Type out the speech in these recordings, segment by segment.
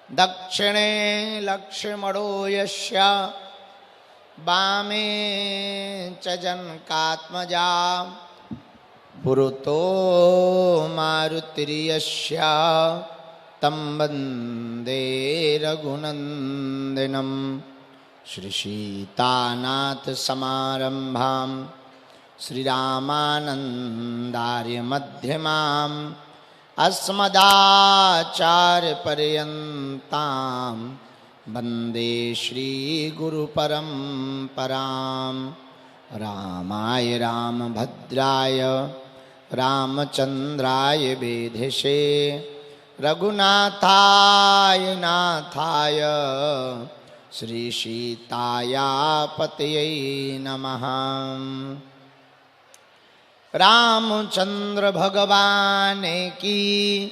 दक्षिणे लक्ष्मणो यस्य वामे च जनकात्मजा पुरतो मारुतिर्यस्य तं वन्दे रघुनन्दनं श्रीसीतानाथसमारम्भां श्रीरामानन्दार्यमध्यमाम् अस्मदाचार्यपर्यन्तां वन्दे श्रीगुरुपरम्परां रामाय रामभद्राय रामचन्द्राय वेधसे रघुनाथाय नाथाय श्रीसीतायापतये नमः। रामचंद्र भगवान की,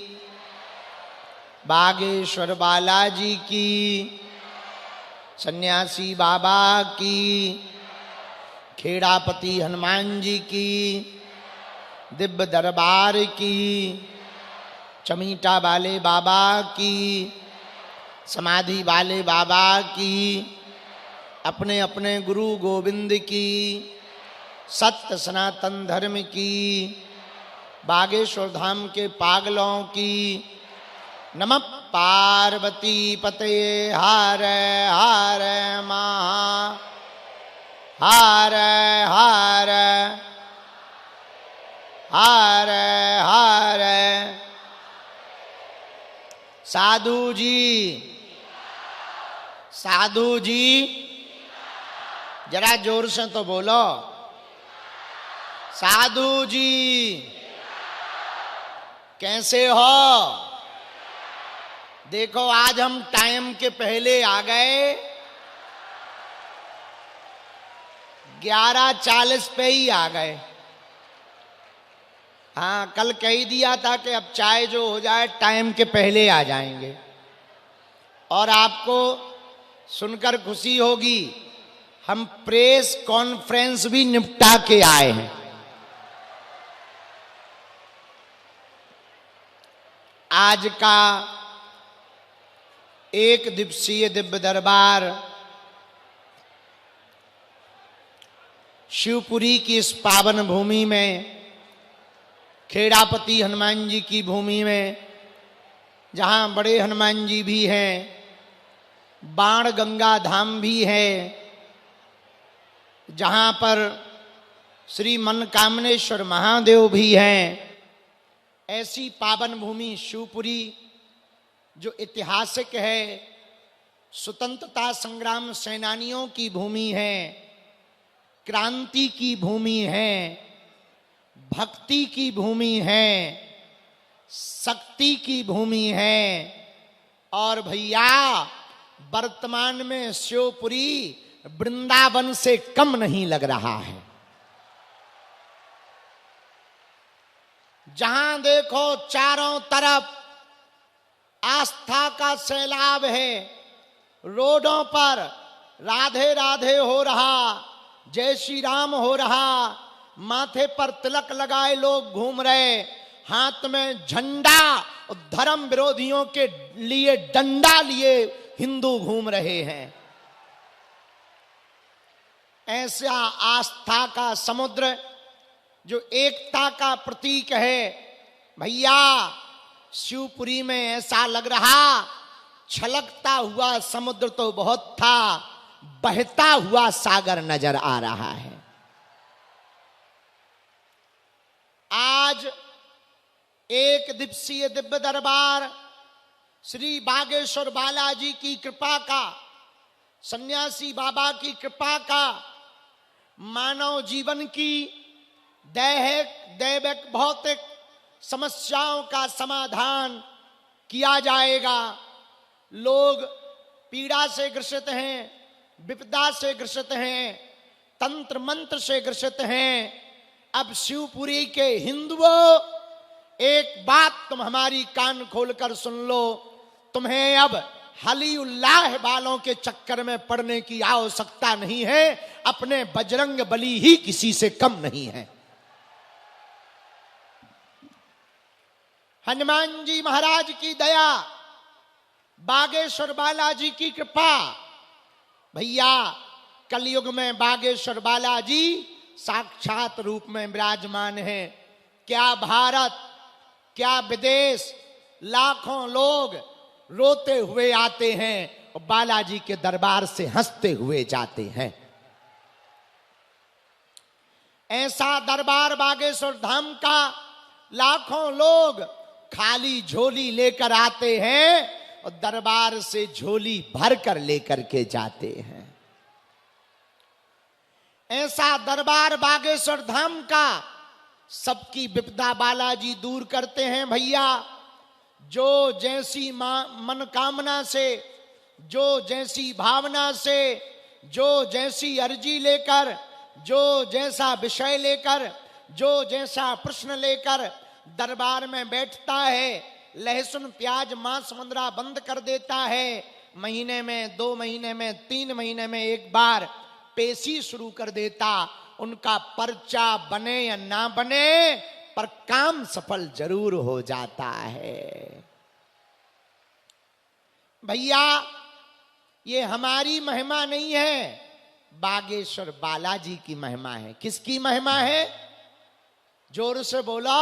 बागेश्वर बालाजी की, सन्यासी बाबा की, खेड़ापति हनुमान जी की, दिव्य दरबार की, चमीटा वाले बाबा की, समाधि वाले बाबा की, अपने अपने गुरु गोविंद की, सत्य सनातन धर्म की, बागेश्वर धाम के पागलों की। नमः पार्वती पतये हर हर महा हर हर हर हर। साधु जी, साधु जी जरा जोर से तो बोलो। साधु जी कैसे हो? देखो आज हम टाइम के पहले आ गए, 11:40 पे ही आ गए। हाँ, कल कह दिया था कि अब चाय जो हो जाए टाइम के पहले आ जाएंगे। और आपको सुनकर खुशी होगी, हम प्रेस कॉन्फ्रेंस भी निपटा के आए हैं। आज का एक दिवसीय दिव्य दरबार शिवपुरी की इस पावन भूमि में, खेड़ापति हनुमान जी की भूमि में, जहां बड़े हनुमान जी भी हैं, बाण गंगा धाम भी है, जहां पर श्री मनकामनेश्वर महादेव भी हैं, ऐसी पावन भूमि शिवपुरी जो ऐतिहासिक है, स्वतंत्रता संग्राम सेनानियों की भूमि है, क्रांति की भूमि है, भक्ति की भूमि है, शक्ति की भूमि है। और भैया वर्तमान में शिवपुरी वृंदावन से कम नहीं लग रहा है। जहां देखो चारों तरफ आस्था का सैलाब है, रोडों पर राधे राधे हो रहा, जय श्री राम हो रहा, माथे पर तिलक लगाए लोग घूम रहे, हाथ में झंडा और धर्म विरोधियों के लिए डंडा लिए हिंदू घूम रहे हैं। ऐसा आस्था का समुद्र जो एकता का प्रतीक है, भैया शिवपुरी में ऐसा लग रहा छलकता हुआ समुद्र तो बहुत था, बहता हुआ सागर नजर आ रहा है। आज एक दिवसीय दिव्य दरबार श्री बागेश्वर बालाजी की कृपा का, सन्यासी बाबा की कृपा का, मानव जीवन की दैहिक दैविक भौतिक समस्याओं का समाधान किया जाएगा। लोग पीड़ा से ग्रसित हैं, विपदा से ग्रसित हैं, तंत्र मंत्र से ग्रसित हैं। अब शिवपुरी के हिंदुओं, एक बात तुम हमारी कान खोलकर सुन लो, तुम्हें अब हली उल्लाह वालों के चक्कर में पड़ने की आवश्यकता नहीं है। अपने बजरंग बली ही किसी से कम नहीं है। हनुमान जी महाराज की दया, बागेश्वर बालाजी की कृपा। भैया कलयुग में बागेश्वर बालाजी साक्षात रूप में विराजमान है। क्या भारत, क्या विदेश, लाखों लोग रोते हुए आते हैं और बालाजी के दरबार से हंसते हुए जाते हैं। ऐसा दरबार बागेश्वर धाम का लाखों लोग खाली झोली लेकर आते हैं और दरबार से झोली भर कर लेकर के जाते हैं। ऐसा दरबार बागेश्वर धाम का सबकी विपदा बालाजी दूर करते हैं। भैया जो जैसी मनोकामना से, जो जैसी भावना से, जो जैसी अर्जी लेकर, जो जैसा विषय लेकर, जो जैसा प्रश्न लेकर दरबार में बैठता है, लहसुन प्याज मांस मंदरा बंद कर देता है। महीने में, 2 महीने में, 3 महीने में एक बार पेशी शुरू कर देता। उनका पर्चा बने या ना बने पर काम सफल जरूर हो जाता है। भैया ये हमारी महिमा नहीं है, बागेश्वर बालाजी की महिमा है। किसकी महिमा है? जोर से बोलो।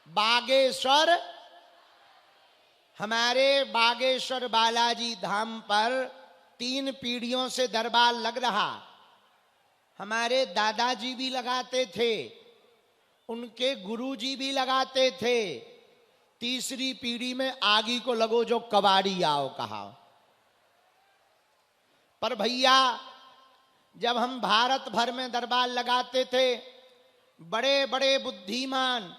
बागेश्वर, हमारे बागेश्वर बालाजी धाम पर 3 पीढ़ियों से दरबार लग रहा। हमारे दादाजी भी लगाते थे, उनके गुरुजी भी लगाते थे। तीसरी पीढ़ी में आगी को लगो जो कबाड़ी आओ कहा। पर भैया जब हम भारत भर में दरबार लगाते थे, बड़े बड़े बुद्धिमान,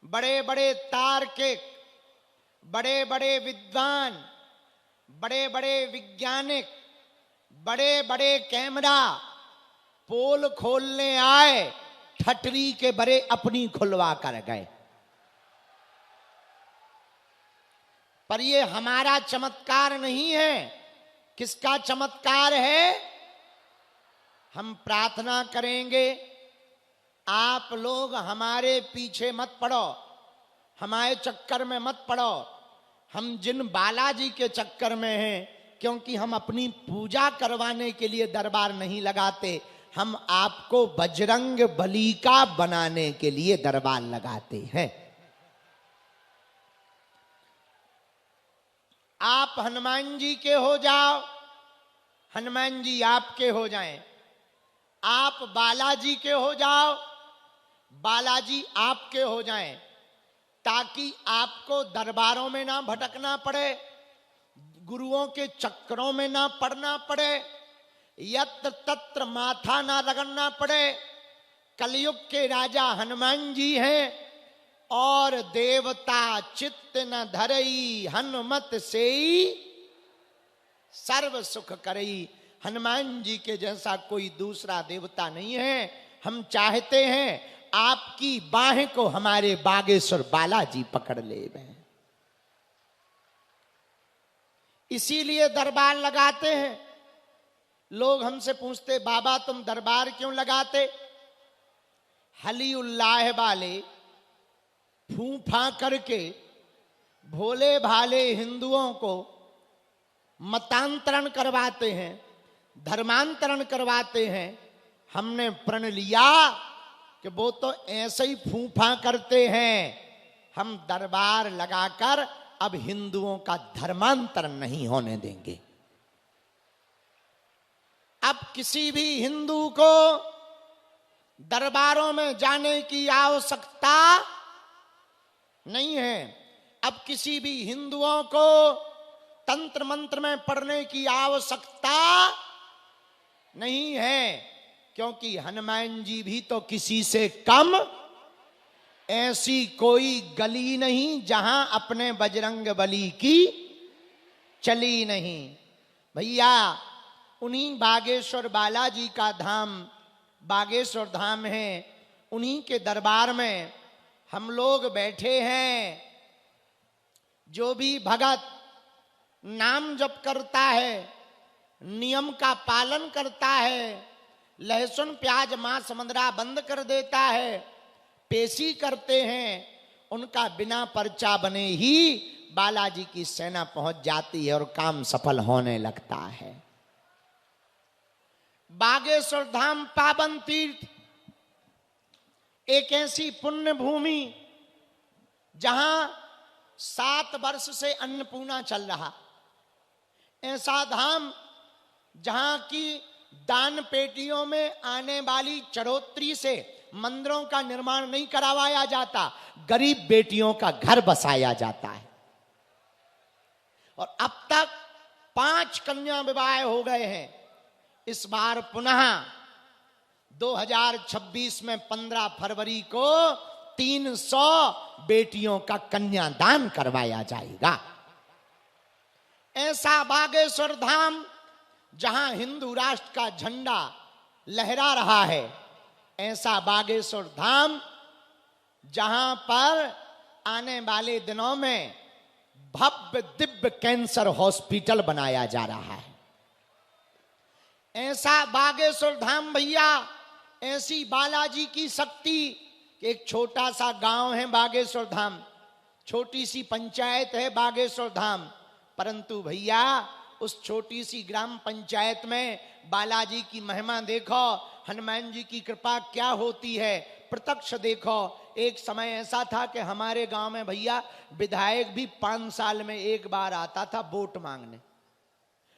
बड़े बड़े तार्किक, बड़े बड़े विद्वान, बड़े बड़े वैज्ञानिक, बड़े बड़े कैमरा पोल खोलने आए, ठटरी के बड़े अपनी खुलवा कर गए। पर ये हमारा चमत्कार नहीं है। किसका चमत्कार है? हम प्रार्थना करेंगे, आप लोग हमारे पीछे मत पड़ो, हमारे चक्कर में मत पड़ो। हम जिन बालाजी के चक्कर में हैं, क्योंकि हम अपनी पूजा करवाने के लिए दरबार नहीं लगाते, हम आपको बजरंग बली का बनाने के लिए दरबार लगाते हैं। आप हनुमान जी के हो जाओ, हनुमान जी आपके हो जाएं। आप बालाजी के हो जाओ, बालाजी आपके हो जाएं, ताकि आपको दरबारों में ना भटकना पड़े, गुरुओं के चक्करों में ना पड़ना पड़े, यत्र तत्र माथा ना रगड़ना पड़े। कलयुग के राजा हनुमान जी हैं और देवता चित्त न धरई, हनुमत सेई सर्व सुख करई। हनुमान जी के जैसा कोई दूसरा देवता नहीं है। हम चाहते हैं आपकी बाहें को हमारे बागेश्वर बालाजी पकड़ ले। इसीलिए दरबार लगाते हैं। लोग हमसे पूछते, बाबा तुम दरबार क्यों लगाते? हली उल्लाह वाले फूफा करके भोले भाले हिंदुओं को मतांतरण करवाते हैं, धर्मांतरण करवाते हैं। हमने प्रण लिया कि वो तो ऐसे ही फूफा करते हैं। हम दरबार लगाकर अब हिंदुओं का धर्मांतरण नहीं होने देंगे। अब किसी भी हिंदू को दरबारों में जाने की आवश्यकता नहीं है। अब किसी भी हिंदुओं को तंत्र मंत्र में पढ़ने की आवश्यकता नहीं है, क्योंकि हनुमान जी भी तो किसी से कम। ऐसी कोई गली नहीं जहां अपने बजरंग बली की चली नहीं। भैया उन्हीं बागेश्वर बालाजी का धाम बागेश्वर धाम है। उन्हीं के दरबार में हम लोग बैठे हैं। जो भी भगत नाम जप करता है, नियम का पालन करता है, लहसुन प्याज मांस मंदरा बंद कर देता है, पेशी करते हैं, उनका बिना पर्चा बने ही बालाजी की सेना पहुंच जाती है और काम सफल होने लगता है। बागेश्वर धाम पावन तीर्थ एक ऐसी पुण्य भूमि जहां 7 वर्ष से अन्नपूर्णा चल रहा, ऐसा धाम जहां की दान पेटियों में आने वाली चढ़ोतरी से मंदिरों का निर्माण नहीं करवाया जाता, गरीब बेटियों का घर बसाया जाता है। और अब तक 5 कन्या विवाह हो गए हैं। इस बार पुनः 2026 में 15 फरवरी को 300 बेटियों का कन्यादान करवाया जाएगा। ऐसा बागेश्वर धाम जहां हिंदू राष्ट्र का झंडा लहरा रहा है, ऐसा बागेश्वर धाम जहां पर आने वाले दिनों में भव्य दिव्य कैंसर हॉस्पिटल बनाया जा रहा है। ऐसा बागेश्वर धाम भैया, ऐसी बालाजी की शक्ति। एक छोटा सा गांव है बागेश्वर धाम, छोटी सी पंचायत है बागेश्वर धाम, परंतु भैया उस छोटी सी ग्राम पंचायत में बालाजी की महिमा देखो, हनुमान जी की कृपा क्या होती है प्रत्यक्ष देखो। एक समय ऐसा था कि हमारे गांव में भैया विधायक भी 5 साल में एक बार आता था वोट मांगने,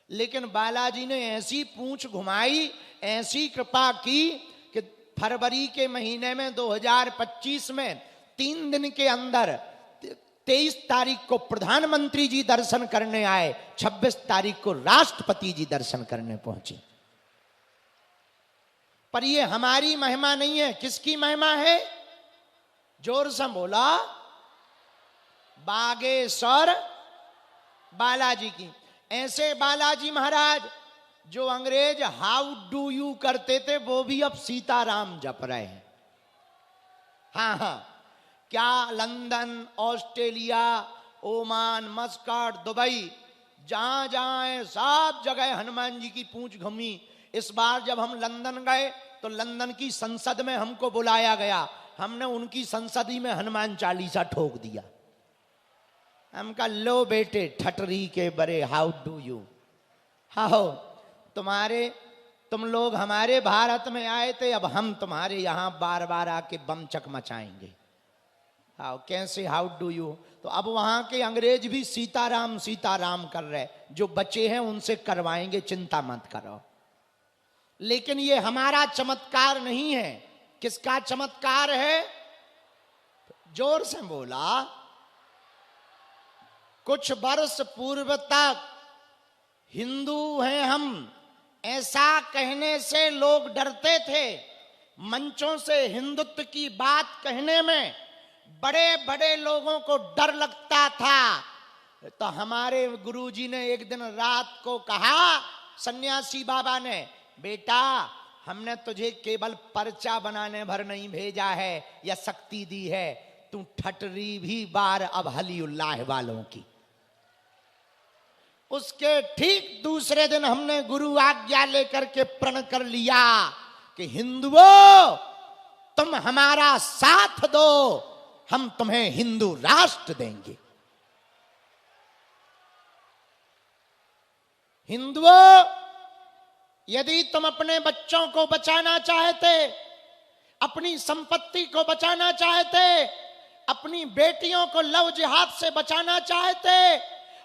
लेकिन बालाजी ने ऐसी पूंछ घुमाई, ऐसी कृपा की कि फरवरी के महीने में 2025 में 3 दिन के अंदर 23 तारीख को प्रधानमंत्री जी दर्शन करने आए, 26 तारीख को राष्ट्रपति जी दर्शन करने पहुंचे। पर ये हमारी महिमा नहीं है, किसकी महिमा है? जोर से बोला, बागेश्वर बालाजी की। ऐसे बालाजी महाराज जो अंग्रेज हाउ डू यू करते थे, वो भी अब सीताराम जप रहे हैं। हाँ, क्या London, Australia, Oman, Muscat, Dubai, जहां जहां है सब जगह हनुमान जी की पूंछ घूमी। इस बार जब हम लंदन गए तो लंदन की संसद में हमको बुलाया गया, हमने उनकी संसद ही में हनुमान चालीसा ठोक दिया। हम कहा लो बेटे ठटरी के बड़े, हाउ डू यू, हाउ तुम लोग हमारे भारत में आए थे, अब हम तुम्हारे यहां बार बार आके बम चकमचाएंगे। हाउ कैसे, हाउ डू यू। तो अब वहां के अंग्रेज भी सीताराम सीताराम कर रहे, जो बचे हैं उनसे करवाएंगे, चिंता मत करो। लेकिन ये हमारा चमत्कार नहीं है, किसका चमत्कार है? जोर से बोला। कुछ वर्ष पूर्व तक हिंदू हैं हम, ऐसा कहने से लोग डरते थे। मंचों से हिंदुत्व की बात कहने में बड़े बड़े लोगों को डर लगता था। तो हमारे गुरुजी ने एक दिन रात को कहा, सन्यासी बाबा ने, बेटा हमने तुझे केवल पर्चा बनाने भर नहीं भेजा है या शक्ति दी है, तू ठटरी भी बार अब हलीउल्लाह वालों की। उसके ठीक दूसरे दिन हमने गुरु आज्ञा लेकर के प्रण कर लिया कि हिंदुओं तुम हमारा साथ दो, हम तुम्हें हिंदू राष्ट्र देंगे। हिंदुओं यदि तुम अपने बच्चों को बचाना चाहते, अपनी संपत्ति को बचाना चाहते, अपनी बेटियों को लव जिहाद से बचाना चाहते,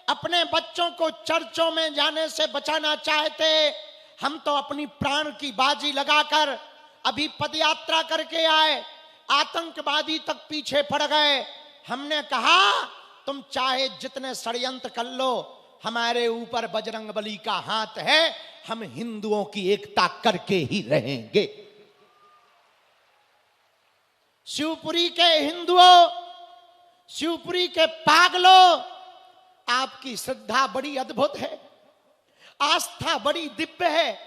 अपने बच्चों को चर्चों में जाने से बचाना चाहते, हम तो अपनी प्राण की बाजी लगाकर अभी पदयात्रा करके आए, आतंकवादी तक पीछे पड़ गए। हमने कहा तुम चाहे जितने षड्यंत्र कर लो, हमारे ऊपर बजरंगबली का हाथ है, हम हिंदुओं की एकता करके ही रहेंगे। शिवपुरी के हिंदुओं, शिवपुरी के पागलों, आपकी श्रद्धा बड़ी अद्भुत है, आस्था बड़ी दिव्य है।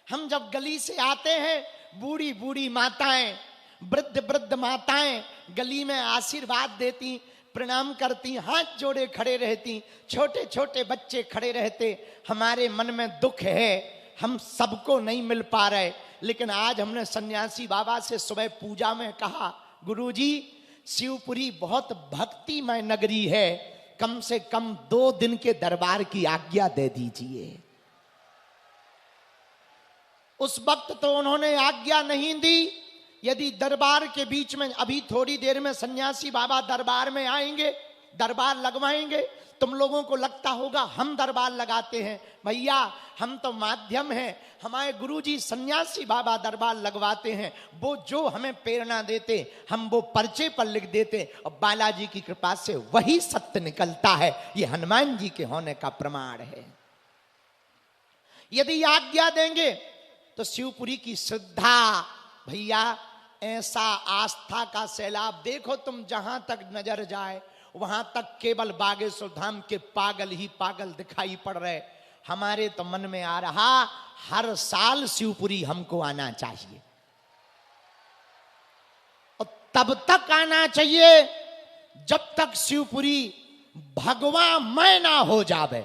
हम जब गली से आते हैं, बूढ़ी बूढ़ी माताएं, वृद्ध वृद्ध माताएं गली में आशीर्वाद देती, प्रणाम करती, हाथ जोड़े खड़े रहती, छोटे छोटे बच्चे खड़े रहते। हमारे मन में दुख है, हम सबको नहीं मिल पा रहे। लेकिन आज हमने सन्यासी बाबा से सुबह पूजा में कहा, गुरुजी शिवपुरी बहुत भक्तिमय नगरी है, कम से कम 2 दिन के दरबार की आज्ञा दे दीजिए। उस वक्त तो उन्होंने आज्ञा नहीं दी। यदि दरबार के बीच में, अभी थोड़ी देर में सन्यासी बाबा दरबार में आएंगे, दरबार लगवाएंगे, तुम लोगों को लगता होगा हम दरबार लगाते हैं। भैया, हम तो माध्यम हैं। हमारे गुरुजी सन्यासी बाबा दरबार लगवाते हैं। वो जो हमें प्रेरणा देते, हम वो पर्चे पर लिख देते और बालाजी की कृपा से वही सत्य निकलता है। ये हनुमान जी के होने का प्रमाण है। यदि आज्ञा देंगे तो शिवपुरी की श्रद्धा, भैया ऐसा आस्था का सैलाब, देखो तुम जहां तक नजर जाए वहां तक केवल बागेश्वर धाम के पागल ही पागल दिखाई पड़ रहे। हमारे तो मन में आ रहा, हर साल शिवपुरी हमको आना चाहिए, और तब तक आना चाहिए जब तक शिवपुरी भगवामय ना हो जावे,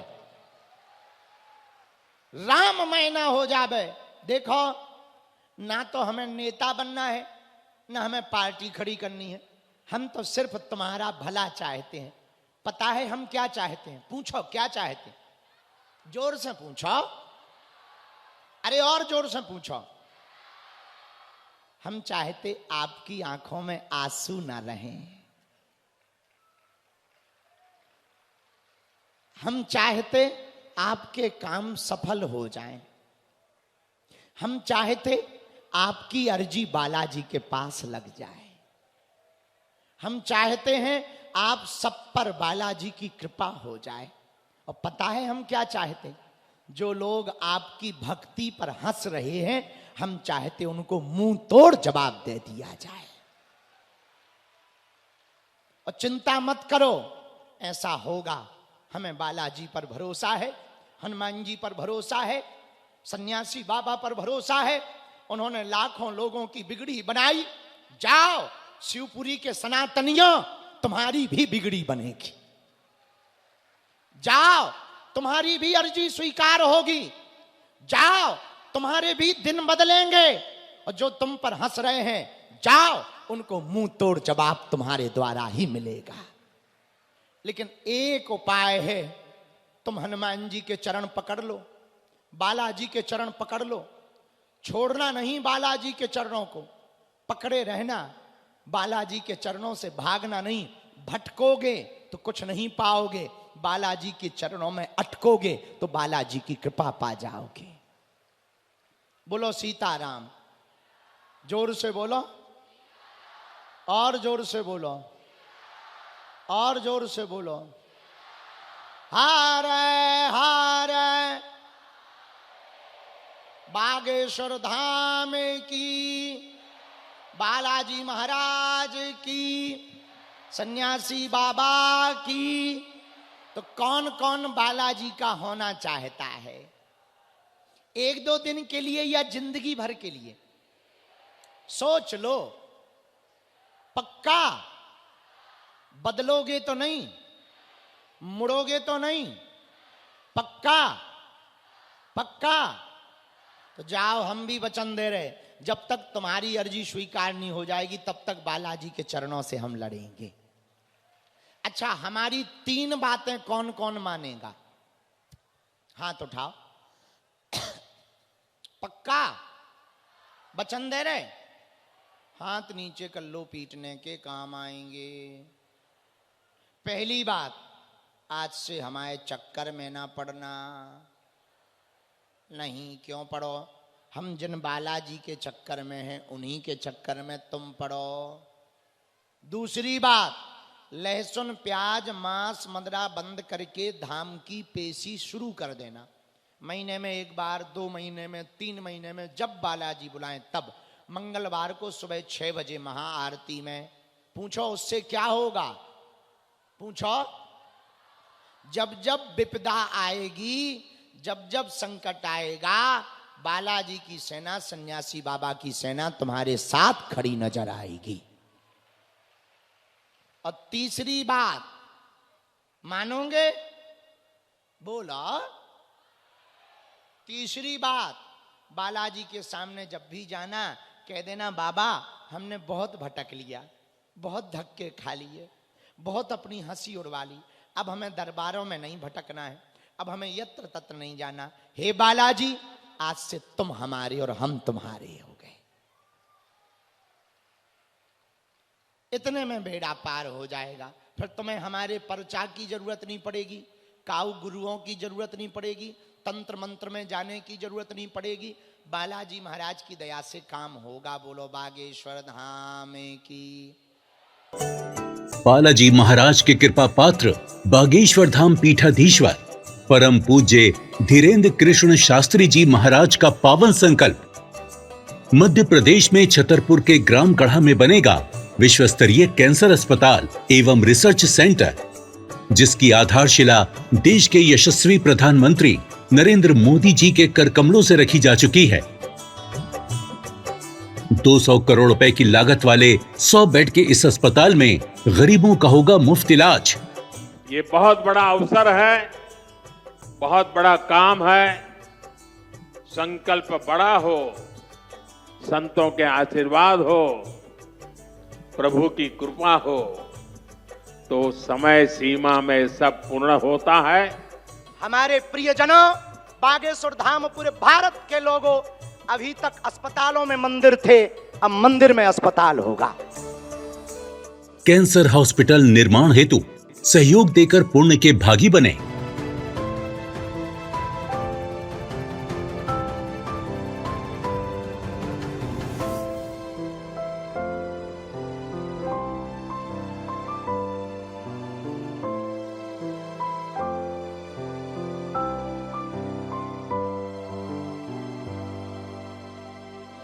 राममय ना हो जावे। देखो, ना तो हमें नेता बनना है, ना हमें पार्टी खड़ी करनी है। हम तो सिर्फ तुम्हारा भला चाहते हैं। पता है हम क्या चाहते हैं? पूछो क्या चाहते हैं? जोर से पूछो, अरे और जोर से पूछो। हम चाहते आपकी आंखों में आंसू ना रहें। हम चाहते आपके काम सफल हो जाएं। हम चाहते आपकी अर्जी बालाजी के पास लग जाए। हम चाहते हैं आप सब पर बालाजी की कृपा हो जाए। और पता है हम क्या चाहते? जो लोग आपकी भक्ति पर हंस रहे हैं, हम चाहते उनको मुंह तोड़ जवाब दे दिया जाए। और चिंता मत करो, ऐसा होगा। हमें बालाजी पर भरोसा है, हनुमान जी पर भरोसा है, सन्यासी बाबा पर भरोसा है। उन्होंने लाखों लोगों की बिगड़ी बनाई। जाओ शिवपुरी के सनातनियों, तुम्हारी भी बिगड़ी बनेगी। जाओ, तुम्हारी भी अर्जी स्वीकार होगी। जाओ, तुम्हारे भी दिन बदलेंगे। और जो तुम पर हंस रहे हैं, जाओ, उनको मुंह तोड़ जवाब तुम्हारे द्वारा ही मिलेगा। लेकिन एक उपाय है, तुम हनुमान जी के चरण पकड़ लो, बालाजी के चरण पकड़ लो। छोड़ना नहीं बालाजी के चरणों को, पकड़े रहना। बालाजी के चरणों से भागना नहीं। भटकोगे तो कुछ नहीं पाओगे, बालाजी के चरणों में अटकोगे तो बालाजी की कृपा पा जाओगे। बोलो सीताराम। जोर से बोलो, और जोर से बोलो, और जोर से बोलो। हारे हारे बागेश्वर धाम की, बालाजी महाराज की, सन्यासी बाबा की। तो कौन कौन बालाजी का होना चाहता है? 1-2 दिन के लिए या जिंदगी भर के लिए? सोच लो। पक्का? बदलोगे तो नहीं, मुड़ोगे तो नहीं? पक्का? पक्का? तो जाओ, हम भी वचन दे रहे, जब तक तुम्हारी अर्जी स्वीकार नहीं हो जाएगी तब तक बालाजी के चरणों से हम लड़ेंगे। अच्छा, हमारी 3 बातें कौन कौन मानेगा? हाथ उठाओ। पक्का? वचन दे रहे? हाथ नीचे कर लो, पीटने के काम आएंगे। पहली बात, आज से हमारे चक्कर में ना पड़ना। नहीं, क्यों पड़ो? हम जिन बालाजी के चक्कर में हैं उन्हीं के चक्कर में तुम पड़ो। दूसरी बात, लहसुन प्याज मांस मदिरा बंद करके धाम की पेशी शुरू कर देना। महीने में 1 बार, 2 महीने में, 3 महीने में, जब बालाजी बुलाएं तब। मंगलवार को सुबह 6 बजे महाआरती में। पूछो उससे क्या होगा? पूछो। जब जब विपदा आएगी, जब जब संकट आएगा, बालाजी की सेना, सन्यासी बाबा की सेना तुम्हारे साथ खड़ी नजर आएगी। और तीसरी बात, मानोगे? बोला। तीसरी बात, बालाजी के सामने जब भी जाना, कह देना बाबा हमने बहुत भटक लिया, बहुत धक्के खा लिए, बहुत अपनी हंसी उड़वा ली, अब हमें दरबारों में नहीं भटकना है, अब हमें यत्र तत्र नहीं जाना। हे बालाजी, आज से तुम हमारे और हम तुम्हारे हो गए। इतने में बेड़ा पार हो जाएगा। फिर तुम्हें हमारे परचा की जरूरत नहीं पड़ेगी, काऊ गुरुओं की जरूरत नहीं पड़ेगी, तंत्र मंत्र में जाने की जरूरत नहीं पड़ेगी। बालाजी महाराज की दया से काम होगा। बोलो बागेश्वर धाम की। बालाजी महाराज के कृपा पात्र बागेश्वर धाम पीठाधीश्वर परम पूज्य धीरेन्द्र कृष्ण शास्त्री जी महाराज का पावन संकल्प। मध्य प्रदेश में छतरपुर के ग्राम गढ़ा में बनेगा विश्व स्तरीय कैंसर अस्पताल एवं रिसर्च सेंटर, जिसकी आधारशिला देश के यशस्वी प्रधानमंत्री नरेंद्र मोदी जी के कर कमलों से रखी जा चुकी है। 200 करोड़ रुपए की लागत वाले 100 बेड के इस अस्पताल में गरीबों का होगा मुफ्त इलाज। ये बहुत बड़ा अवसर है, बहुत बड़ा काम है। संकल्प बड़ा हो, संतों के आशीर्वाद हो, प्रभु की कृपा हो, तो समय सीमा में सब पूर्ण होता है। हमारे प्रियजनों, बागेश्वर धाम पूरे भारत के लोगों, अभी तक अस्पतालों में मंदिर थे, अब मंदिर में अस्पताल होगा। कैंसर हॉस्पिटल निर्माण हेतु सहयोग देकर पुण्य के भागी बने।